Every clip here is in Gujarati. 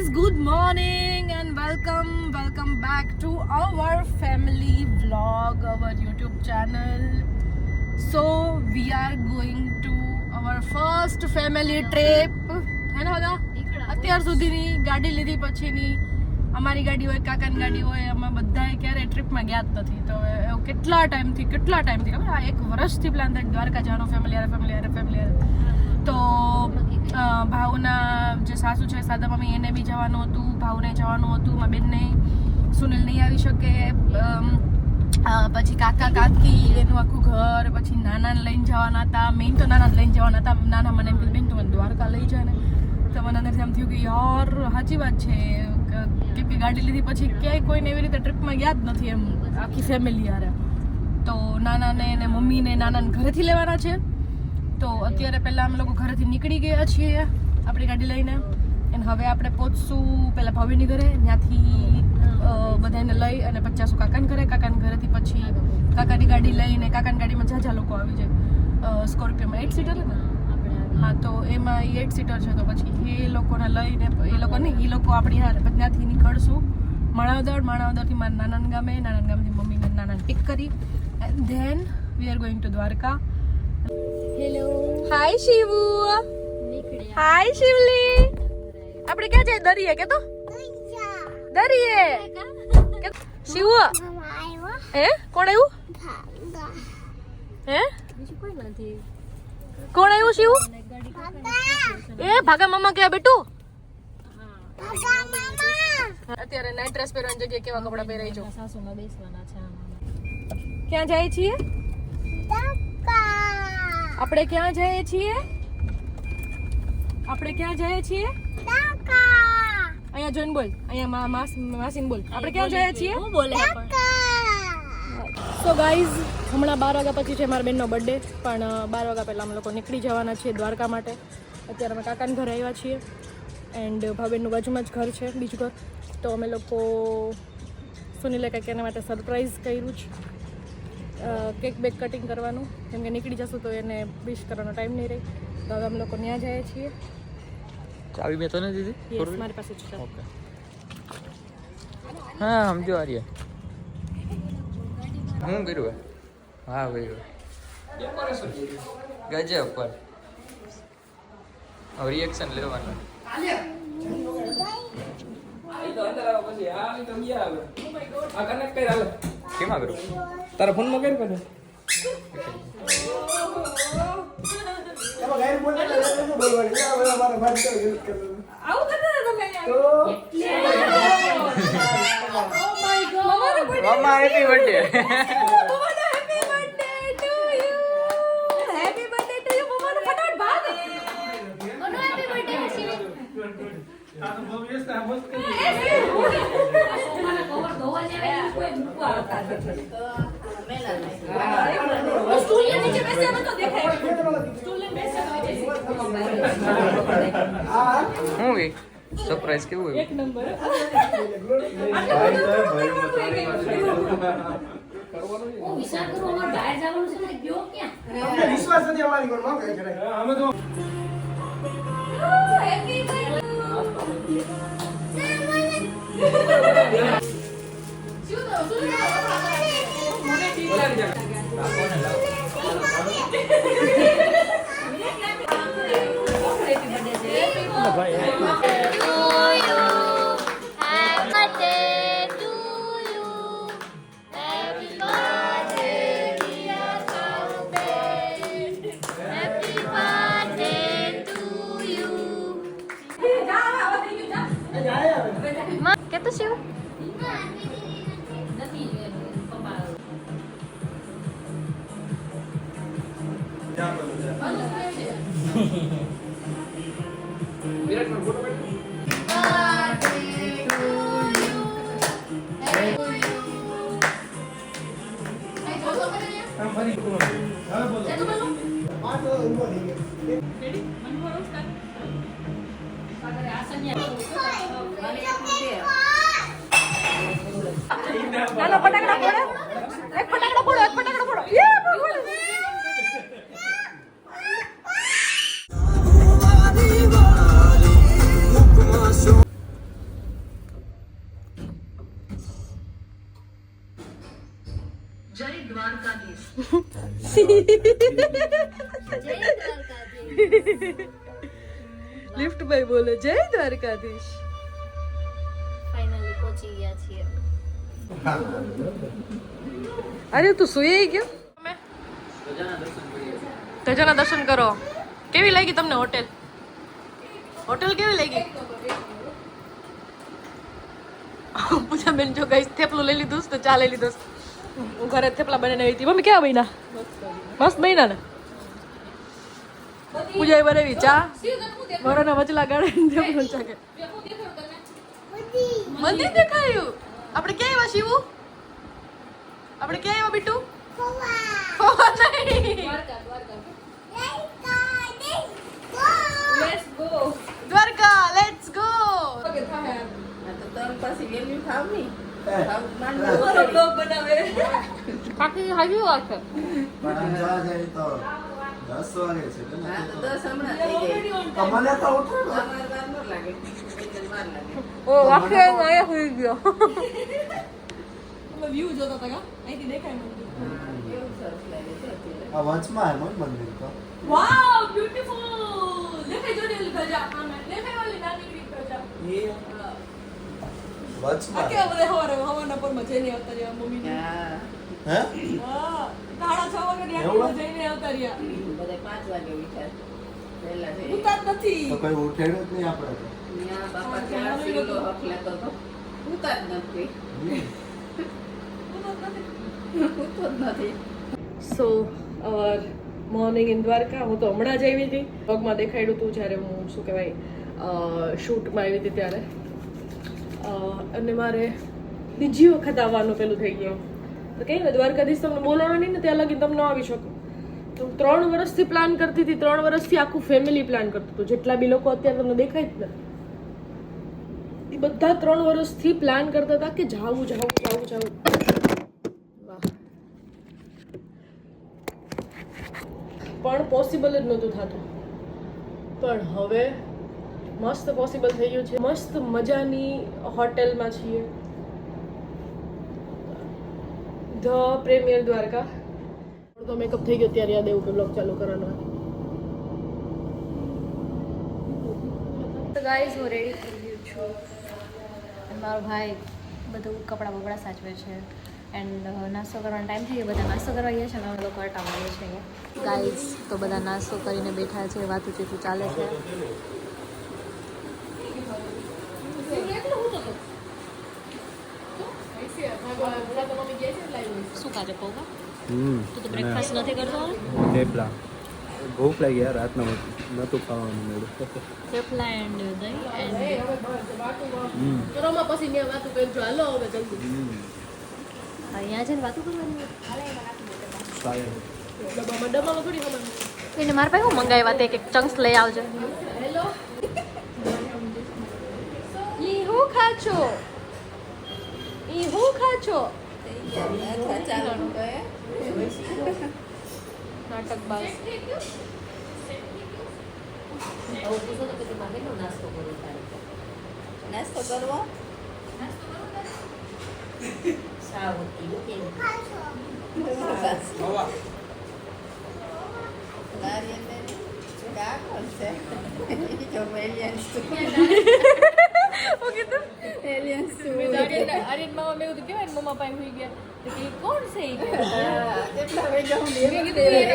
guys, good morning and welcome back to our family vlog, our YouTube channel. So we are going to our first family trip. है ना બધા અત્યાર સુધીની ગાડી લીધી પછીની અમારી ગાડી હોય કાકાની ગાડી હોય અમે બધાએ ક્યારે ટ્રીપમાં ગયા જ નથી. તો કેટલા ટાઈમથી ખબર આ 1 વર્ષથી પ્લાન થાય દ્વારકા જવાનો ફેમિલી તો ભાવના જે સાસુ છે સાદા મમ્મી એને બી જવાનું હતું, ભાવને જવાનું હતું, મારા બેનને, સુનિલ નહીં આવી શકે, પછી કાકા કાકી એનું આખું ઘર, પછી નાનાને લઈને જવાના હતા. મેઇન તો નાના લઈને જવાના હતા. નાના મને એમ કીધું બેન તું મને દ્વારકા લઈ જાય ને. તો મને અંદરથી એમ થયું કે યાર સાચી વાત છે કેમ કે ગાડી લીધી પછી ક્યાંય કોઈને એવી રીતે ટ્રીપમાં ગયા જ નથી એમ આખી ફેમિલી યારે. તો નાનાને ને મમ્મીને નાનાને ઘરેથી લેવાના છે. તો અત્યારે પહેલાં અમે લોકો ઘરેથી નીકળી ગયા છીએ આપણી ગાડી લઈને અને હવે આપણે પહોંચશું પહેલાં ભાભીની ઘરે, ત્યાંથી બધાને લઈ અને 50 કાકાના ઘરેથી પછી કાકાની ગાડી લઈને કાકાની ગાડીમાં ઝાઝા લોકો આવી જાય. સ્કોર્પિયોમાં 8 સીટર ને, હા તો એમાં 8 સીટર છે. તો પછી એ લોકોને લઈને એ લોકો આપણી હારે ત્યાંથી નીકળશું માણાવદરથી મારા નાનાના ગામેથી મમ્મીને નાનાને પિક કરી and then we are going to Dwarka. Hello, hi Shivu, hi Shivli. આપણે ક્યાં જઈએ? દરિયે કે તો દરિયે શિવુ. હે કોણ આવ્યું? હે કોણ આવ્યું શિવુ? એ ભાગા મામા ક્યાં બેટું? અત્યારે નાઈટ ડ્રેસ પહેરવાની જગ્યાએ કેવા કપડા પહેરાઈ જો. સાસુમાં બેસવાના છે. ક્યાં જાય છીએ આપણે? ક્યાં જઈએ છીએ? અહીંયા જોઈને બોલ, અહીંયા માસીને બોલ. આપણે ક્યાં જઈએ છીએ? સો ગાઈઝ, હમણાં 12 વાગ્યા પછી છે મારા બેનનો બર્થડે, પણ 12 વાગ્યા પહેલાં અમે લોકો નીકળી જવાના છીએ દ્વારકા માટે. અત્યારે અમે કાકાના ઘરે આવ્યા છીએ એન્ડ ભાભીનું બાજુમાં જ ઘર છે, બીજું ઘર. તો અમે લોકો સુનિલે કંઈક એના માટે સરપ્રાઈઝ કર્યું છે, કેક બેક કટિંગ કરવાનું, કેમ કે નીકળી જશું તો એને વિશ કરવાનો ટાઈમ નહીં રહે. તો હવે અમે લોકો ત્યાં જઈએ છીએ. ચાવી મેં તો નથી દીધી? યસ, મારી પાસે છે. ઓકે, હા સમજો આર્ય હું કર્યું? હા કર્યું ગજબ પર હવે રિએક્શન લેવાનું. કેમાં કરું? તારા ફોનમાં કેમ કરે? મમ્મા હેપી બર્થડે. હું ગઈ સરપ્રાઈઝ કેવું હોય? એક નંબર. વિશ્વાસ નથી અમારી પર. અમે તો કેતો શિવ નાનો ફટાકડા ફોડો, એક ફટાકડો ફોડો. લિફ્ટ ભાઈ બોલે જય દ્વારકાધીશ. ફાઇનલી પહોંચી ગયા છીએ. અરે તું સુઈ ગયો? ધજાના દર્શન કરો. કેવી લાગી તમને હોટેલ? હોટેલ કેવી લાગી? પૂજા બેન જો ગઈ થેપલું લઈ લીધું તો ચા લઈ લીધું. હું ઘરે થેપલા બનાવી હતી. મમ્મી કેવા બન્યા? મસ્ત બન્યા ને. પૂજા બનાવી ચા બરોના વચલા ગાળે થેપલું ચા કે મંદિર દેખાયું. આપણે ક્યાં આવ્યા શિવુ? આપણે ક્યાં આવ્યા બીટુ? Dwarka let's go. કાકી હાજી વાત છે. ઓ વાકે આયા હોઈ ગયો. વ્યૂ જોતા હતા અહીંથી દેખાય મંદિર. આ વચમાં મંદિર તો વાવ બ્યુટીફુલ. દેખાય જો દેલ ગજા આમે દેખાય ઓલી નાની રીત ગજા. વચમાં કે હવે હવાના પરમાં જઈને આવતા રહ્યા મમ્મી. હે હા 6:30 વાગે યાર જઈને આવતા રહ્યા. બધા 5 વાગે ઉઠ્યા પહેલા છે ઉતાર નથી. તો કોઈ ઉઠેડ્યું જ નહીં આપણે તો. ત્યાં બાપા ચાર સીલો હક લેતો તો ઉતાર નથી ઉતો જ નથી. સો અવર મોર્નિંગ ઇન દ્વારકા. હું તો હમણાં જ આવી હતી. વ્લોગમાં દેખાડ્યું હતું જ્યારે હું શું કહેવાય શૂટમાં આવી હતી ત્યારે. અને મારે બીજી વખત આવવાનું પેલું થઈ ગયું. તો કહે ને દ્વારકાધીશ તમને બોલાવવા નહીં ને ત્યાં લગી તમે ન આવી શકો. તો હું 3 વર્ષથી પ્લાન કરતી હતી. 3 વર્ષથી આખું ફેમિલી પ્લાન કરતું હતું. જેટલા બી લોકો અત્યારે તમને દેખાય જ ને એ બધા 3 વર્ષથી પ્લાન કરતા હતા કે જાવું જાવું જાવું જાવું. પણ પોસિબલ જ નહોતું થતું. પણ હવે મસ્ત પોસિબલ થઈ ગયું છે. મસ્ત મજાની હોટેલમાં છીએ. The premier Dwarka. તો મેકઅપ થઈ ગયો ત્યારે યાદ આવ્યું કે બ્લોગ ચાલુ કરવાનો. તો ગાઈઝ હું રેડી થઈ ગયું છું. અને મારો ભાઈ બધું કપડાં બપડા સાચવે છે. એન્ડ નાસ્તો કરવાનો ટાઈમ થઈ ગયો. બધા નાસ્તો કરવા ગયા છે અને અમે લોકો અટા મળીએ છીએ. ગાઈઝ તો બધા નાસ્તો કરીને બેઠા છે. વાતું ચીતું ચાલે છે. શું કાજે પૌવા? તું તો બ્રેકફાસ્ટ નથી કરતો? થેપલા ભૂખ લાગી યાર રાતના નતું ખાવાનું મળ્યું. થેપલા એન્ડ દહીં એન્ડ રોમાં પછી ત્યાં વાતું કરજો. હાલો હવે જલ્દી. અહીંયા છે ને વાતું કરવાની. ડબ્બામાં થોડી ખબર. એને મારા પાસે હું મંગાવ્યા તે એક ચંક્સ લઈ આવજો. હેલો ઈ હું ખાચો? ઈ હું ખાચો? નાટક બાસ. નાસ્તો કરવો આર્યન મામા મેં કીધું કેવાય મમ્મા પાસે હોઈ ગયા તો કે કોણ છે ઈ કે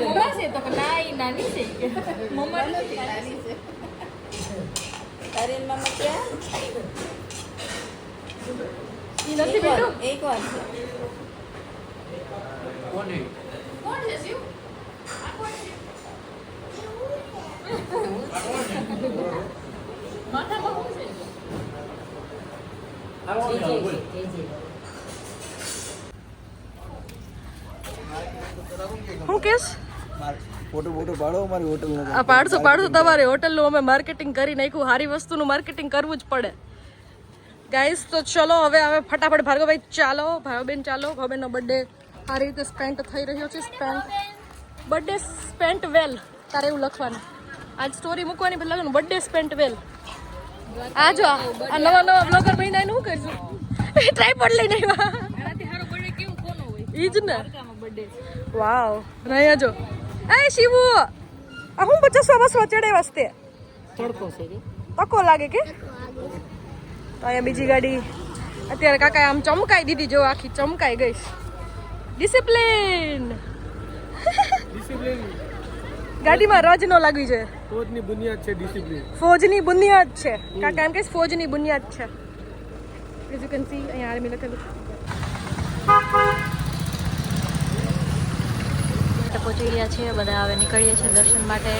મમ્મા છે તો કે ના ઈ નાની છે કે મમ્મા નથી નાની છે. તારી મામા ક્યાં ઈ નથી બેટું. એક વાર છે કોણ છે શિવ? માથામાં શું છે? હું કેસ ફોટો પાડો અમારી હોટલ નો. આ પાડશો તમારે હોટલનું અમે માર્કેટિંગ કરી નાખ્યું. સારી વસ્તુનું માર્કેટિંગ કરવું જ પડે. ગાઈસ તો ચલો હવે ફટાફટ ભાર્ગવભાઈ ચાલો. ભાર્ગવબેન ચાલો. ભાર્ગવબેનનો બર્થડે સારી રીતે સ્પેન્ટ થઈ રહ્યો છે. બર્થડે સ્પેન્ટ વેલ. તારે એવું લખવાનું. આજ સ્ટોરી મૂકવાની પહેલા લખવાનું બર્થડે સ્પેન્ટ વેલ. આ જો આ નવા બ્લોગર બન્યા એનું શું કરશું? ટ્રાયપોડ લઈને આવ્યા. ઈ જ ને વાવ રહ્યા જો એ શિવુ આ હું 50 ચડે વસ્તે તડકો છે તકો લાગે કે તો અહીંયા બીજી ગાડી અત્યારે કાકા આમ ચમકાઈ દીધી જો આખી ચમકાઈ ગઈ ડિસિપ્લિન ગાડીમાં રજ નો લાગવી છે ફોજની બુનિયાદ છે ડિસિપ્લિન. ફોજની બુનિયાદ છે કાકા એમ કે ફોજની બુનિયાદ છે એઝ યુ કેન સી અહીંયા આર્મી લખેલું તો પહોંચી ગયા છીએ બધા હવે નીકળીએ છીએ દર્શન માટે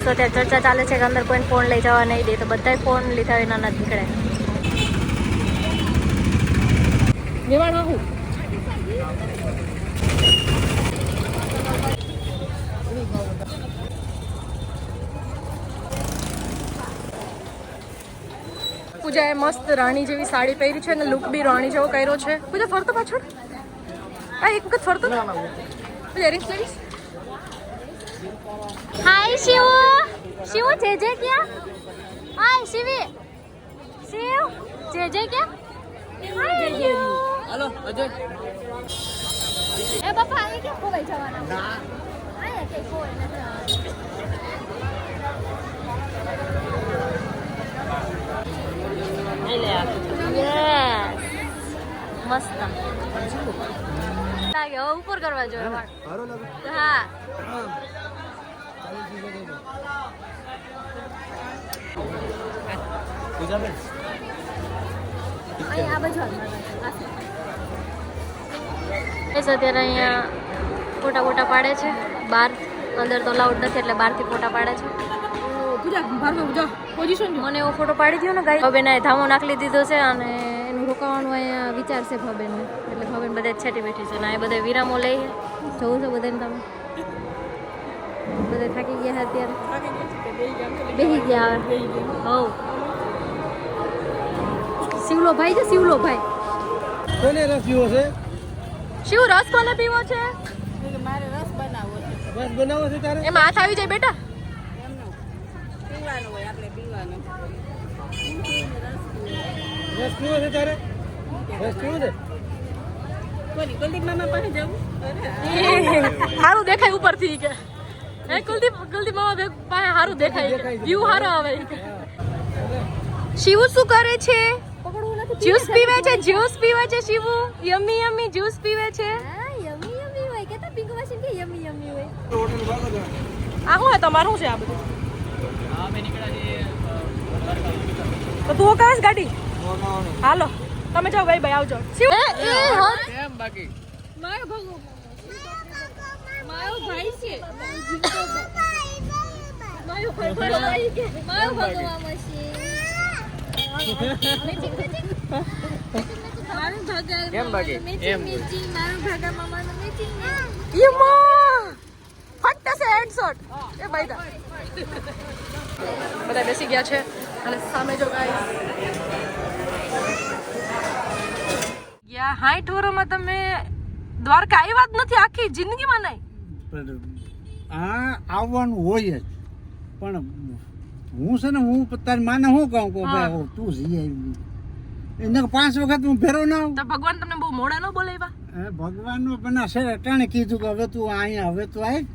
તો ત્યાં ચર્ચા ચાલે છે કે અંદર કોઈ ફોન લઈ જવા નહીં દે તો બધાય ફોન લીધા વિના ન નીકળે નિવાણ હું પૂજાએ મસ્ત રાણી જેવી સાડી પહેરી છે અને લુક બી રાણી જેવો કર્યો છે પૂજા ફરતો પાછળ આ એક વખત ફરતો પૂજા રિંગ કરીશ હાય શિવ શિવ જે ક્યાં હાય શિવી શિવ જે ક્યાં હાલો અજય. એ બાપા અહીં ક્યાં ખોવાઈ જવાના ના આયા કે ખોવાઈ યસ મસ્ત લાગે હવે ઉપર કરવા જોઈએ સારો લાગે હા પૂજાબેન અહીં આ બાજુ અત્યારે અહીંયા ફોટા પાડે છે બહાર અંદર તો લાઉડ નથી એટલે બહારથી ફોટા પાડે છે પૂજા ભાર્ગવ જો પોઝિશન જો મને એવો ફોટો પાડી દો ને ગાઈ ભવેને ધામો નાખી દીધો છે અને એનું રોકાવાનું અહીંયા વિચાર છે ભવેને એટલે ભવેન બધા છેટી બેઠી છે અને આ બધા વિરામો લઈ જવું છે બધાને તમે બધા થાકી ગયા છે અત્યારે બેસી ગયા હવે હવ શિવલો ભાઈ છે શિવલો ભાઈ કોને રસ પીવો છે? શિવ રસ કોને પીવો છે મારે રસ બનાવવો છે રસ બનાવો છે તારે? એમાં હાથ આવી જાય બેટા પીવાનું હોય આપણે પીવાનું રસ પીવો છે તારે? રસ પીવો છે? કોની કુલદીપ મામા પાસે જવું સારું દેખાય ઉપરથી કે હે કુલદીપ મામા પાસે સારું દેખાય વ્યૂ સારો આવે શિવ શું કરે છે જ્યુસ પીવે છે શિવુ યમ્મી યમ્મી જ્યુસ પીવે છે યમી યમી હોય કે પિંકુ વાસી કે યમી યમી હોય હોટલ ભાગો છો. આ શું તમારું છે આ બધું તો તું કહેશ ગાડી હાલો તમે જાઓ ગઈ ભાઈ આવજો શિવ કેમ બાકી મારો ભાઈ છે મારો ભગવાન મસી કેમ બાકી એમ એ ભાઈ બધા બેસી ગયા છે અને સામે જો ગાઈસ યા હાઈ ટોરોમાં તમે દ્વારકા આવ્યા જ નથી આખી જિંદગીમાં નહીં પણ આ આવવાનું હોય જ પણ હું છે ને હું તારી માને શું કહું કે ભાઈ હવે તું જઈ આવી એને 5 વખત હું ફેરો ના આવું તો ભગવાન તમને બહુ મોડા ન બોલાવ્યા ભગવાનનું બના છે અટાણે કીધું કે હવે તું અહીંયા હવે તું આવી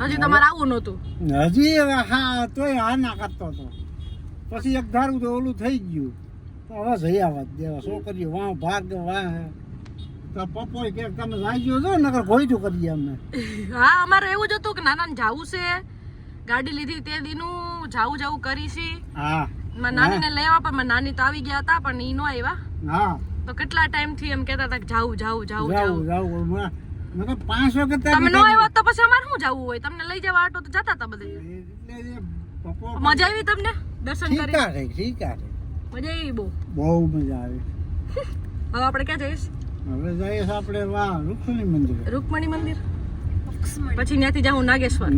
હજી તમારે આવું નહોતું હજી હા તોય હા ના કરતો હતો પછી એક ધારું તો ઓલું થઈ ગયું તો હવે જઈ આવવા જ દેવા છોકરીઓ વાહ ભાગ વાહ તો પપ્પોય કે તમે જાઈ છો નકર ભોયતું કરીએ અમે હા અમારે એવું જ હતું કે નાના જાવું છે ગાડી લીધી તે દીનું જાવું કરી છે હા નાનીને લેવા પણ નાની તો આવી ગયા હતા પણ ઈ નો આવ્યા હા તો કેટલા ટાઈમ થી એમ કહેતા હતા કે જાવું જાવું મને 5 વખત તમે નો આવ્યા તો પછી અમારે શું જવું હોય તમને લઈ જવા આટો તો જતા હતા બધે મજા આવી તમને દર્શન કરી ઠીક મજા આવી બહુ મજા આવી હવે આપણે ક્યાં જઈશ હવે જઈએ આપણે વાહ રૂકમણી મંદિર રૂકમણી મંદિર પછી ત્યાંથી જાઉં નાગેશ્વર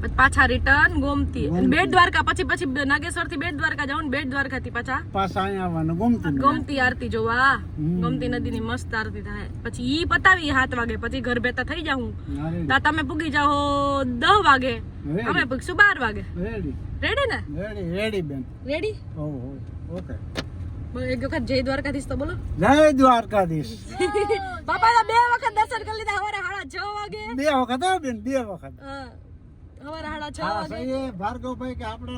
પછી પાછા રિટર્ન ગોમતી અને બેટ દ્વારકા, પછી નાગેશ્વર થી બેટ દ્વારકા જાવ ને બેટ દ્વારકા થી પાછા અહીંયા આવવાનું ગમતું ગોમતી આરતી જોવા. ગોમતી નદી ની મસ્ત આરતી થાય. પછી ઈ પતાવી 7 વાગે, પછી ઘર બેઠા થઈ જાઉં. તા તમે પૂગી જાઓ 10 વાગે, અમે પૂગશું 12 વાગે. રેડી ને? રેડી બેન, રેડી. ઓકે. એક વખત જય દ્વારકાધીશ તો બોલો. જય દ્વારકાધીશ. બાપા 2 વખત દર્શન કરી લીધા. સવારે 6:30 વાગે. 2 વખત હો બેન, 2 વખત. સવારે 6:30 વાગે. ભાર્ગવભાઈ કે આપણે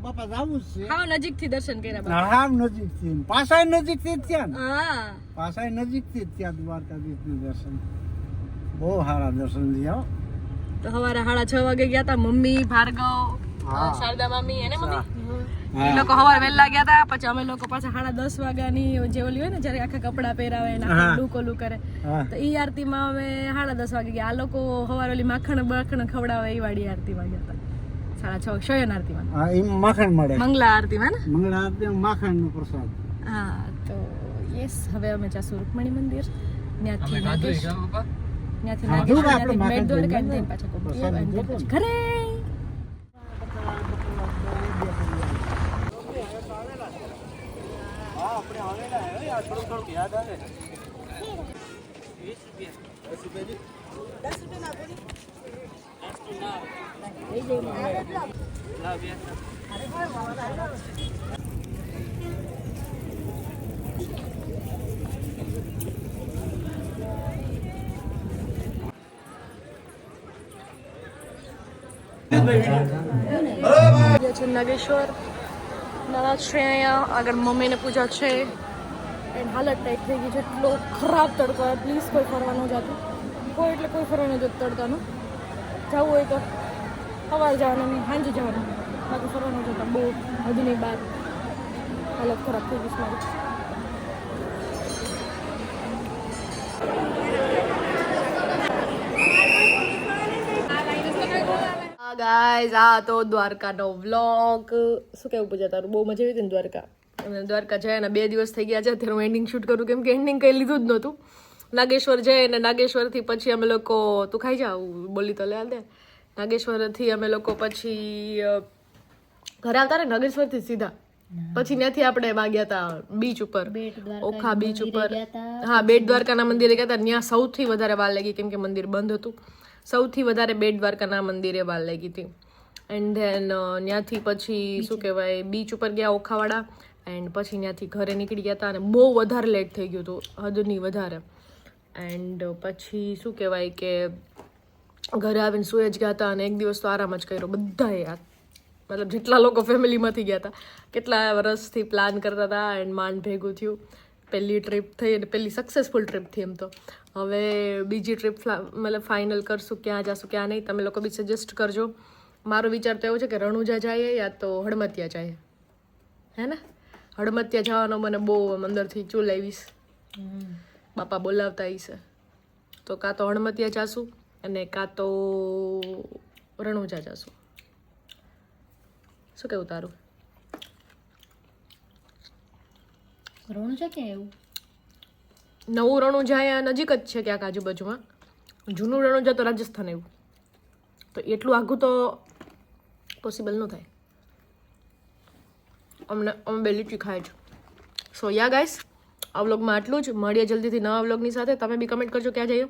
બાપા જાવું જ છે. હાવ નજીક થી દર્શન કર્યા. હાવ નજીક થી, પાછા નજીક થી જ થયા ને. હા, પાછા નજીક થી જ થયા દ્વારકાધીશ નું દર્શન. બહુ સારા દર્શન થયા. તો સવારે 6:30 વાગે ગયા તા મમ્મી, ભાર્ગવ, શારદા મામી અને મમ્મી. એ લોકો સવારે વહેલા ગયા હતા. પછી અમે લોકો પાછા 10:30 વાગ્યાની જે ઓલી હોય ને જયારે આખા કપડા પહેરાવે ને ડૂકોલું કરે, તો ઈ આરતી માં અમે 10:30 વાગે ગયા. આ લોકો સવારે ઓલી માખણ ખવડાવે એ વાળી આરતી માં ગયા હતા. 6:30 શયન આરતી માં. હા, એમાં માખણ મળે. મંગલા આરતી માં ને? મંગળા આરતી માખણ નો પ્રસાદ. હા, તો યસ, હવે અમે જાશું રૂકમણી મંદિર. ત્યાંથી બેટ દ્વારકા પાછા ઘરે. થોડુંક યાદ આવે. 20 નાગેશ્વર નાના છે. અહીંયા આગળ મમ્મીને પૂજા છે. એન્ડ હાલત ટાઈટ થઈ ગઈ છે. એટલો ખરાબ તડકો. પ્લીઝ કોઈ ફરવા ન જતું. કોઈ ફરવા ન જતું તડકાનું. જવું હોય તો સવારે જવાનું, સાંજે જવાનું, બાકી ફરવા ન જતા. બહુ હદની બહાર હાલત ખરાબ થઈ ગઈ છે મારી. ગાઈઝ, આ તો દ્વારકાનો વ્લોગ. શું કેવું પૂજા તારું? બહુ મજા આવી હતી ને દ્વારકા? દ્વારકા જાય ને 2 દિવસ થઈ ગયા છે. અત્યારે હું એન્ડિંગ શૂટ કરું, કેમ કે એન્ડિંગ કંઈ લીધું જ નહોતું. નાગેશ્વર જાય ને નાગેશ્વરથી પછી અમે લોકો, તું ખાઈ જાવ બોલી તો લે દે. નાગેશ્વરથી અમે લોકો પછી ઘરે આવતા ને નાગેશ્વરથી સીધા. પછી ત્યાંથી આપણે ગયા હતા બીચ ઉપર, ઓખા બીચ ઉપર. હા, બેટ દ્વારકાના મંદિરે ગયા હતા. ત્યાં સૌથી વધારે વાર લાગી, કેમ કે મંદિર બંધ હતું. સૌથી વધારે બેટ દ્વારકાના મંદિરે વાર લાગી હતી. એન્ડ ધેન ત્યાંથી પછી શું કહેવાય, બીચ ઉપર ગયા ઓખાવાળા. એન્ડ પછી ત્યાંથી ઘરે નીકળી ગયા હતા અને બહુ વધારે લેટ થઈ ગયું હતું, હદની વધારે. એન્ડ પછી શું કહેવાય કે ઘરે આવીને સૂઈ જ ગયા હતા. અને એક દિવસ તો આરામ જ કર્યો બધાએ. મતલબ જેટલા લોકો ફેમિલીમાંથી ગયા હતા, કેટલા વર્ષથી પ્લાન કરતા હતા. એન્ડ માંડ ભેગું થયું. પહેલી ટ્રીપ થઈ અને પહેલી સક્સેસફુલ ટ્રીપ થઈ. એમ તો હવે બીજી ટ્રીપ મતલબ ફાઇનલ કરશું, ક્યાં જશું ક્યાં નહીં. તમે લોકો બી સજેસ્ટ કરજો. મારો વિચાર તો એવો છે કે રણુજા જઈએ યા તો હડમતિયા જઈએ, હે ને? હડમતિયા જવાનો મને બહુ અંદરથી ચૂલ આવીશ. બાપા બોલાવતા હશે તો કાં તો હડમતિયા જાશું અને કાં તો રણુજા જાશું. શું કેવું તારું? રણુજા ક્યાં એવું? નવું રણુજા અહીંયા નજીક જ છે ક્યાંક આજુબાજુમાં. જૂનું રણુજા તો રાજસ્થાન એવું. તો એટલું આઘું તો પોસિબલ ન થાય. અમે બે લીટી ખાય છે. સો યા ગાઈસ, આ વ્લોગમાં આટલું જ. મળીએ જલ્દીથી નવા વ્લોગની સાથે. તમે બી કમેન્ટ કરજો ક્યાં જઈએ.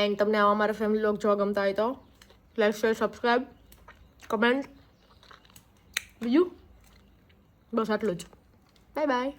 એન્ડ તમને આવા અમારા ફેમિલી વ્લોગ જોવા ગમતા હોય તો લાઈક, શેર, સબસ્ક્રાઈબ, કમેન્ટ. બીજું બસ આટલું જ. Bye bye.